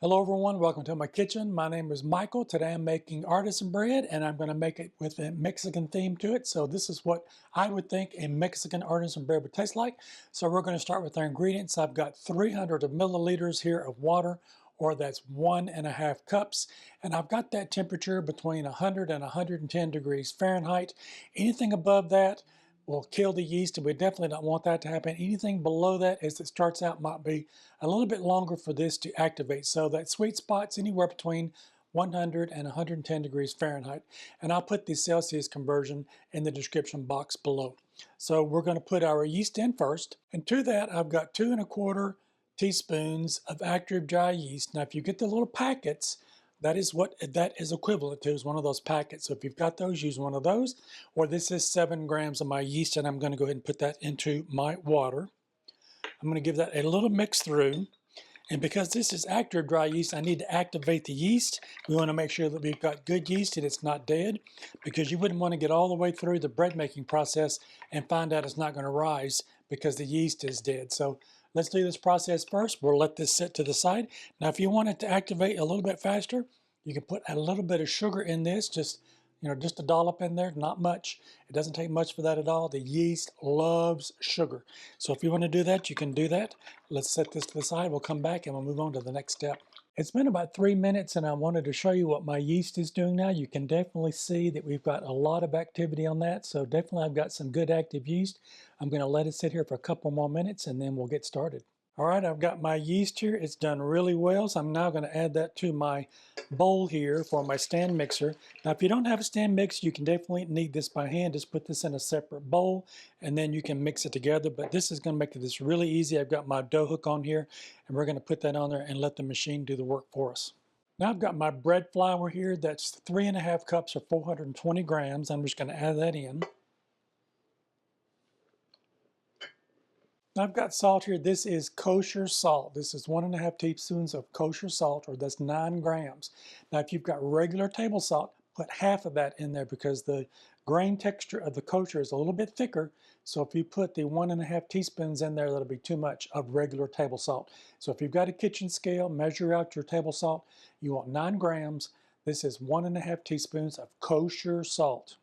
Hello everyone, welcome to my kitchen. My name is Michael. Today I'm making artisan bread and I'm going to make it with a Mexican theme to it. So this is what I would think a Mexican artisan bread would taste like. So we're going to start with our ingredients. I've got 300 milliliters here of water, or that's 1.5 cups. And I've got that temperature between 100 and 110 degrees Fahrenheit. Anything above that will kill the yeast, and we definitely don't want that to happen. Anything below that as it starts out might be a little bit longer for this to activate. So that sweet spot's anywhere between 100 and 110 degrees Fahrenheit. And I'll put the Celsius conversion in the description box below. So we're going to put our yeast in first. And to that, I've got 2¼ teaspoons of active dry yeast. Now, if you get the little packets, that is what that is equivalent to, is one of those packets. So if you've got those, use one of those. Or this is 7 grams of my yeast, and I'm going to go ahead and put that into my water. I'm going to give that a little mix through. And because this is active dry yeast, I need to activate the yeast. We want to make sure that we've got good yeast and it's not dead, because you wouldn't want to get all the way through the bread making process and find out it's not going to rise because the yeast is dead. So let's do this process first. We'll let this sit to the side. Now, if you want it to activate a little bit faster, you can put a little bit of sugar in this, just a dollop in there, not much. It doesn't take much for that at all. The yeast loves sugar. So if you want to do that, you can do that. Let's set this to the side. We'll come back and we'll move on to the next step. It's been about 3 minutes and I wanted to show you what my yeast is doing now. You can definitely see that we've got a lot of activity on that. So definitely I've got some good active yeast. I'm going to let it sit here for a couple more minutes and then we'll get started. All right, I've got my yeast here. It's done really well. So I'm now going to add that to my bowl here for my stand mixer. Now, if you don't have a stand mixer, you can definitely knead this by hand. Just put this in a separate bowl and then you can mix it together. But this is going to make this really easy. I've got my dough hook on here and we're going to put that on there and let the machine do the work for us. Now I've got my bread flour here. That's 3½ cups or 420 grams. I'm just going to add that in. I've got salt here. This is kosher salt. This is 1½ teaspoons of kosher salt, or that's 9 grams. Now, if you've got regular table salt, put half of that in there because the grain texture of the kosher is a little bit thicker. So if you put the 1½ teaspoons in there, that'll be too much of regular table salt. So if you've got a kitchen scale, measure out your table salt. You want 9 grams. This is 1½ teaspoons of kosher salt.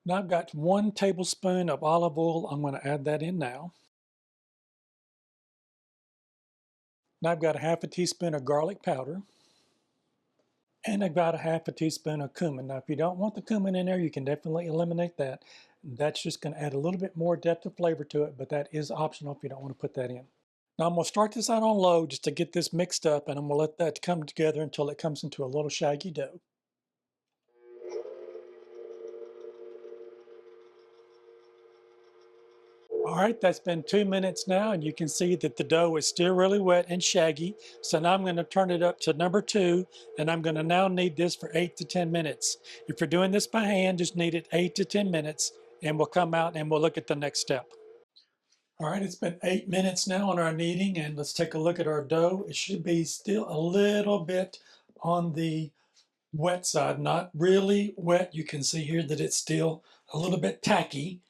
Now I've got 1 tablespoon of olive oil. I'm going to add that in now. Now I've got a ½ teaspoon of garlic powder. And I've got a ½ teaspoon of cumin. Now if you don't want the cumin in there, you can definitely eliminate that. That's just going to add a little bit more depth of flavor to it, but that is optional if you don't want to put that in. Now I'm going to start this out on low just to get this mixed up, and I'm going to let that come together until it comes into a little shaggy dough. All right, that's been 2 minutes now, and you can see that the dough is still really wet and shaggy. So now I'm going to turn it up to number 2, and I'm going to now knead this for 8 to 10 minutes. If you're doing this by hand, just knead it 8 to 10 minutes, and we'll come out and we'll look at the next step. All right, it's been 8 minutes now on our kneading, and let's take a look at our dough. It should be still a little bit on the wet side, not really wet. You can see here that it's still a little bit tacky,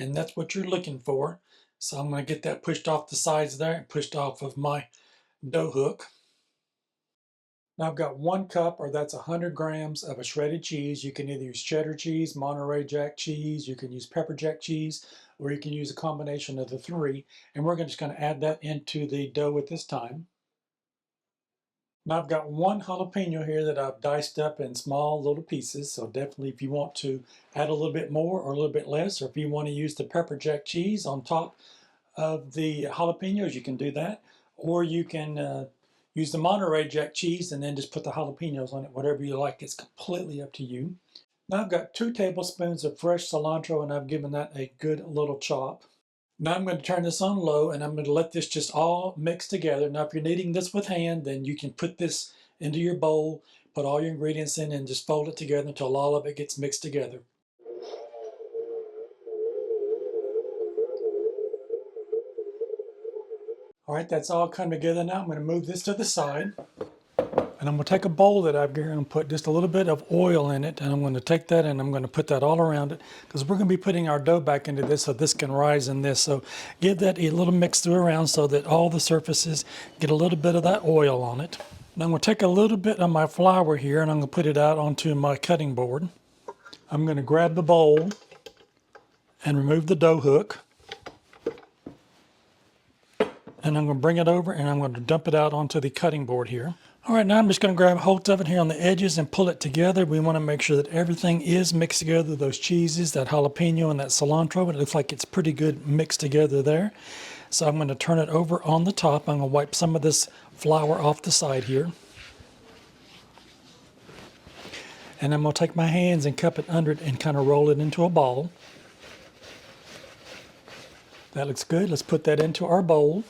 and that's what you're looking for. So I'm going to get that pushed off the sides there and pushed off of my dough hook. Now I've got 1 cup, or that's 100 grams of a shredded cheese. You can either use cheddar cheese, Monterey Jack cheese, you can use pepper jack cheese, or you can use a combination of the 3. And we're just going to add that into the dough at this time. Now I've got 1 jalapeno here that I've diced up in small little pieces, so definitely if you want to add a little bit more or a little bit less, or if you want to use the pepper jack cheese on top of the jalapenos, you can do that. Or you can use the Monterey Jack cheese and then just put the jalapenos on it, whatever you like. It's completely up to you. Now I've got 2 tablespoons of fresh cilantro, and I've given that a good little chop. Now I'm going to turn this on low, and I'm going to let this just all mix together. Now if you're kneading this with hand, then you can put this into your bowl, put all your ingredients in, and just fold it together until all of it gets mixed together. All right, that's all come together now. I'm going to move this to the side. And I'm going to take a bowl that I've got here and put just a little bit of oil in it. And I'm going to take that and I'm going to put that all around it because we're going to be putting our dough back into this so this can rise in this. So give that a little mix through around so that all the surfaces get a little bit of that oil on it. And I'm going to take a little bit of my flour here and I'm going to put it out onto my cutting board. I'm going to grab the bowl and remove the dough hook. And I'm going to bring it over and I'm going to dump it out onto the cutting board here. All right, now I'm just going to grab a hold of it here on the edges and pull it together. We want to make sure that everything is mixed together, those cheeses, that jalapeno and that cilantro, but it looks like it's pretty good mixed together there. So I'm going to turn it over on the top. I'm going to wipe some of this flour off the side here. And I'm going to take my hands and cup it under it and kind of roll it into a ball. That looks good. Let's put that into our bowl.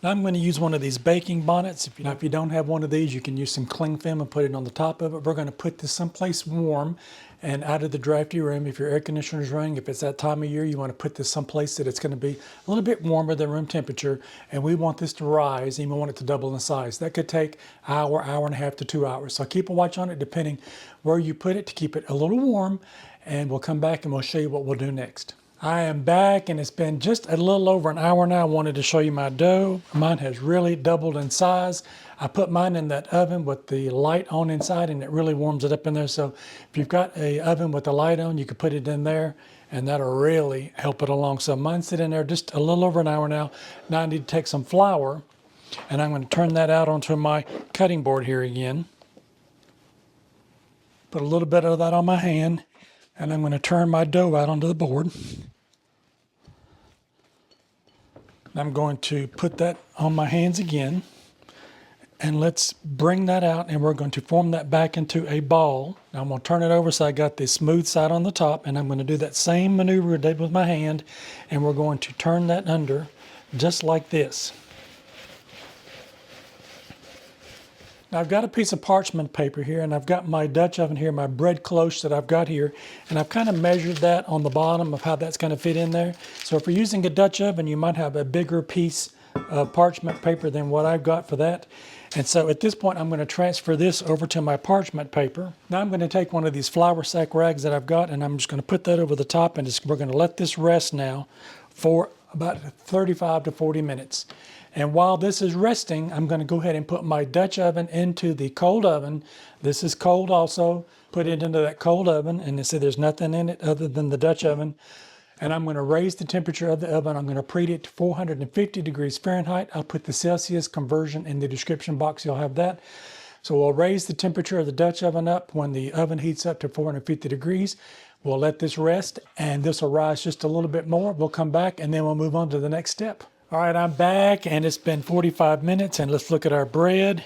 Now I'm going to use one of these baking bonnets. If you don't have one of these, you can use some cling film and put it on the top of it. We're going to put this someplace warm and out of the drafty room. If your air conditioner is running, if it's that time of year, you want to put this someplace that it's going to be a little bit warmer than room temperature. And we want this to rise, and we want it to double in size. That could take an hour, hour and a half to 2 hours. So keep a watch on it depending where you put it to keep it a little warm. And we'll come back and we'll show you what we'll do next. I am back and it's been just a little over an hour now. I wanted to show you my dough. Mine has really doubled in size. I put mine in that oven with the light on inside and it really warms it up in there. So if you've got an oven with the light on, you can put it in there and that'll really help it along. So mine's sitting there just a little over an hour now. Now I need to take some flour and I'm going to turn that out onto my cutting board here again. Put a little bit of that on my hand and I'm going to turn my dough out onto the board. I'm going to put that on my hands again and let's bring that out and we're going to form that back into a ball. Now I'm going to turn it over so I got the smooth side on the top and I'm going to do that same maneuver I did with my hand and we're going to turn that under just like this. Now I've got a piece of parchment paper here and I've got my Dutch oven here, my bread cloche that I've got here, and I've kind of measured that on the bottom of how that's going to fit in there. So if you're using a Dutch oven, you might have a bigger piece of parchment paper than what I've got for that. And so at this point, I'm going to transfer this over to my parchment paper. Now I'm going to take one of these flour sack rags that I've got and I'm just going to put that over the top and we're going to let this rest now for about 35 to 40 minutes. And while this is resting, I'm going to go ahead and put my Dutch oven into the cold oven. This is cold also. Put it into that cold oven, and they say there's nothing in it other than the Dutch oven. And I'm going to raise the temperature of the oven. I'm going to preheat it to 450 degrees Fahrenheit. I'll put the Celsius conversion in the description box. You'll have that. So we'll raise the temperature of the Dutch oven up when the oven heats up to 450 degrees. We'll let this rest, and this will rise just a little bit more. We'll come back, and then we'll move on to the next step. All right, I'm back and it's been 45 minutes and let's look at our bread.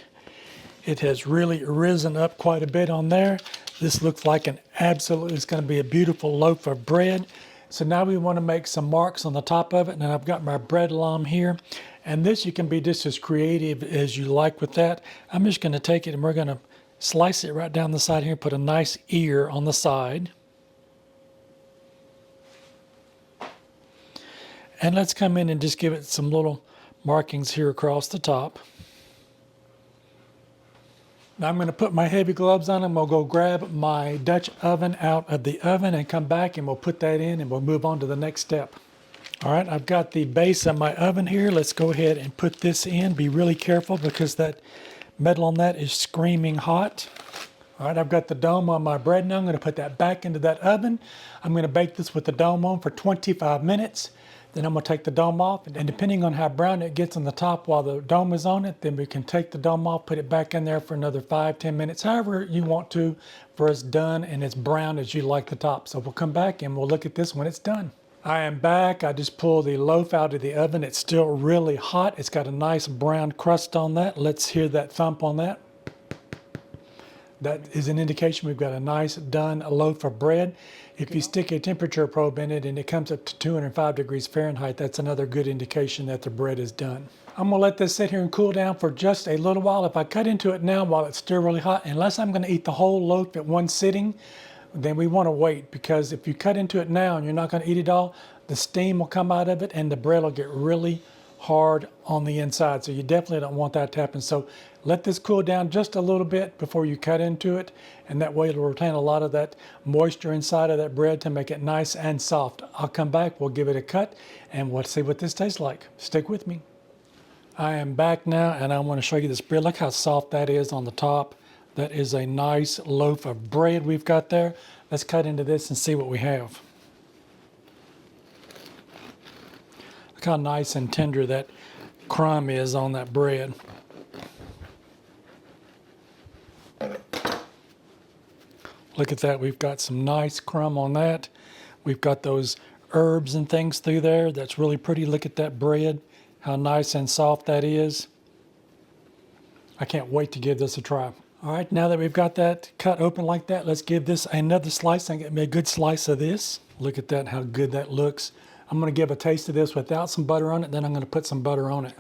It has really risen up quite a bit on there. This looks like it's going to be a beautiful loaf of bread. So now we want to make some marks on the top of it, and I've got my bread lamb here. And this, you can be just as creative as you like with that. I'm just going to take it and we're going to slice it right down the side here, put a nice ear on the side. And let's come in and just give it some little markings here across the top. Now I'm going to put my heavy gloves on and we'll go grab my Dutch oven out of the oven and come back and we'll put that in and we'll move on to the next step. All right, I've got the base of my oven here. Let's go ahead and put this in. Be really careful because that metal on that is screaming hot. All right, I've got the dome on my bread now. I'm going to put that back into that oven. I'm going to bake this with the dome on for 25 minutes. Then I'm going to take the dome off, and depending on how brown it gets on the top while the dome is on it, then we can take the dome off, put it back in there for another 5-10 minutes, however you want to, for it's done and as brown as you like the top. So we'll come back and we'll look at this when it's done. I am back. I just pulled the loaf out of the oven. It's still really hot. It's got a nice brown crust on that. Let's hear that thump on that. That is an indication we've got a nice done loaf of bread. If you stick a temperature probe in it and it comes up to 205 degrees Fahrenheit, that's another good indication that the bread is done. I'm going to let this sit here and cool down for just a little while. If I cut into it now while it's still really hot, unless I'm going to eat the whole loaf at one sitting, then we want to wait, because if you cut into it now and you're not going to eat it all, the steam will come out of it and the bread will get really hard on the inside. So you definitely don't want that to happen. So let this cool down just a little bit before you cut into it. And that way it'll retain a lot of that moisture inside of that bread to make it nice and soft. I'll come back, we'll give it a cut, and we'll see what this tastes like. Stick with me. I am back now, and I want to show you this bread. Look how soft that is on the top. That is a nice loaf of bread we've got there. Let's cut into this and see what we have. Look how nice and tender that crumb is on that bread. Look at that, we've got some nice crumb on that. We've got those herbs and things through there. That's really pretty. Look at that bread, how nice and soft that is. I can't wait to give this a try. All right, now that we've got that cut open like that, let's give this another slice and get me a good slice of this. Look at that, how good that looks. I'm gonna give a taste of this without some butter on it, then I'm gonna put some butter on it.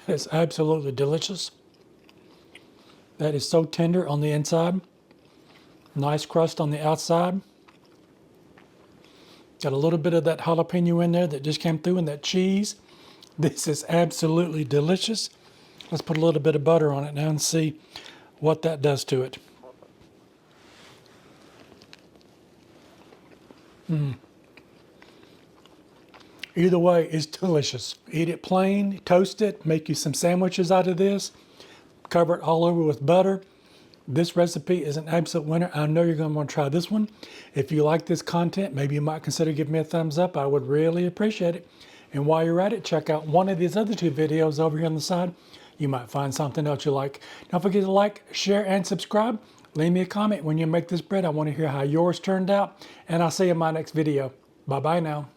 It's absolutely delicious. That is so tender on the inside. Nice crust on the outside. Got a little bit of that jalapeno in there that just came through, and that cheese. This is absolutely delicious. Let's put a little bit of butter on it now and see what that does to it. Either way, it's delicious. Eat it plain, toast it, make you some sandwiches out of this, cover it all over with butter. This recipe is an absolute winner. I know you're going to want to try this one. If you like this content, maybe you might consider giving me a thumbs up. I would really appreciate it. And while you're at it, check out one of these other two videos over here on the side. You might find something else you like. Don't forget to like, share, and subscribe. Leave me a comment when you make this bread. I want to hear how yours turned out. And I'll see you in my next video. Bye-bye now.